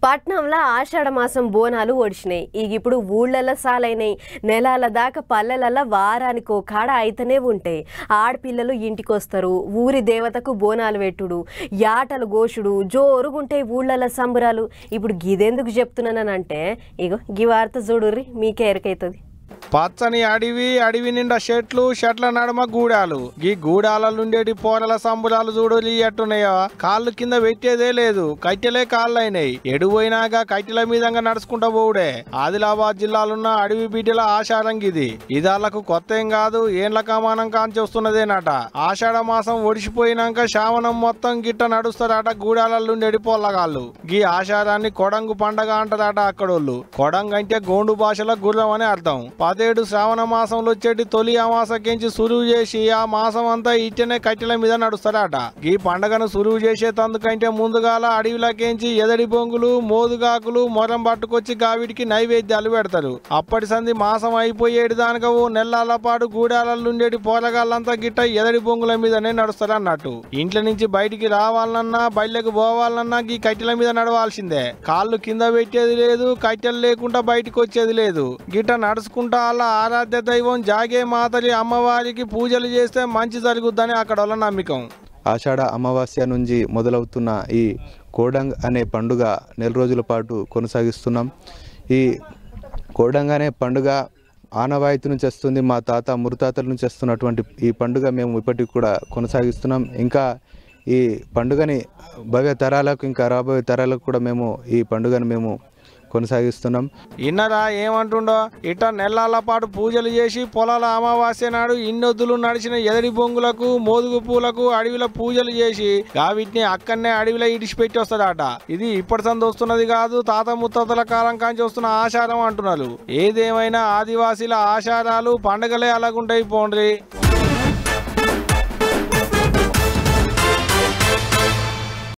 పట్నంలో ఆషాఢ మాసం బోనాలు ఒడిచినాయి. ఇప్పుడు ఊళ్ళల్లో సాలైనాయి. నెలల దాకా పల్లెలలో వారానికో కాడ అయితేనే ఉంటాయి. ఆడపిల్లలు ఇంటికొస్తారు. ఊరి దేవతకు బోనాలు పెట్టుడు, యాటలు గోషుడు జోరుగుంటాయి ఊళ్ళల్లో సంబరాలు. ఇప్పుడు గిదెందుకు చెప్తున్నానంటే ఇగో గీ వార్త చూడుర్రి, మీకే ఎరకైతుంది. పచ్చని అడవి నిండా చెట్ల నడుమ గూడాలు. ఈ గూడాల నుండేటి పోరల సంబురాలు చూడు ఎట్టున్నాయో. కాళ్ళు కింద పెట్టేదే లేదు, కట్టెలే కాళ్ళైనాయి. ఎడుపోయినాక కట్టెల మీదంగా నడుచుకుంటా పోవుడే. ఆదిలాబాద్ జిల్లాలున్న అడవి బిడ్డల ఆషాఢం ఇది. ఇదాళ్లకు కొత్త ఏం కాదు, ఏండ్ల కామానం కాంచి వస్తున్నదేనట. ఆషాఢ మాసం ఒడిసిపోయినాక శ్రావణం మొత్తం గిట్ట నడుస్తారట గూడాల నుండేటి పొల్లగాళ్ళు. గీ ఆషాఢాన్ని కొడంగు పండగ అంటారట అక్కడోళ్ళు. కొడంగు అంటే గోండు భాషలో గుర్రం అని అర్థం. 17 శ్రావణ మాసంలో వచ్చేటి తొలి అమాసకించి సురువు చేసి ఆ మాసం అంతా ఇచ్చనే కట్టెల మీద నడుస్తారట. ఈ పండగను సురువు చేసేటందుకంటే ముందుగాల అడవిలకించి ఎదడి బొంగులు, మోదుగాకులు, మొరం పట్టుకొచ్చి గావిడికి నైవేద్యాలు పెడతారు. అప్పటి సంది మాసం అయిపోయేటి దానిక ఓ నెలల పాటు గూడాలనుండేటి పోరగాళ్ళంతా గిట్ట ఎదడి బొంగుల మీదనే నడుస్తారన్నట్టు. ఇంట్లో నుంచి బయటికి రావాలన్నా, బయటకు పోవాలన్నా ఈ కట్టెల మీద నడవాల్సిందే. కాళ్ళు కింద పెట్టేది లేదు, కట్టెలు లేకుండా బయటకు వచ్చేది లేదు. గిట్ట నడుచుకుంటా వాళ్ళ ఆరాధ్య దైవం జాగే మాతలి అమ్మవారికి పూజలు చేస్తే మంచి జరుగుద్దని అక్కడ వాళ్ళ నమ్మకం. ఆషాఢ అమావాస్య నుంచి మొదలవుతున్న ఈ కోడంగ్ అనే పండుగ నెల రోజుల పాటు కొనసాగిస్తున్నాం. ఈ కోడంగ్ అనే పండుగ ఆనవాయితీ నుంచి వస్తుంది. మా తాత మురుతాతల నుంచి వస్తున్నటువంటి ఈ పండుగ మేము ఇప్పటికి కూడా కొనసాగిస్తున్నాం. ఇంకా ఈ పండుగని భవ్య తరాలకు, ఇంకా రాబోయే తరాలకు కూడా మేము ఈ పండుగను మేము కొనసాగిస్తున్నాం. ఇన్నరా ఏమంటుండో, ఇట నెలల పాటు పూజలు చేసి పొలాల అమావాస్య నాడు ఇన్నొద్దులు నడిచిన ఎదడి బొంగులకు, మోదుగు పూలకు అడవిలో పూజలు చేసి వీటిని అక్కడనే అడవిలో ఇడిచిపెట్టి వస్తాడట. ఇది ఇప్పటి సంది వస్తున్నది కాదు, తాత ముత్తాతల కాలం కాంచి వస్తున్న ఆచారం అంటున్నారు. ఏదేమైనా ఆదివాసీల ఆచారాలు పండగలే అలాగుంటాయి పోండ్రి.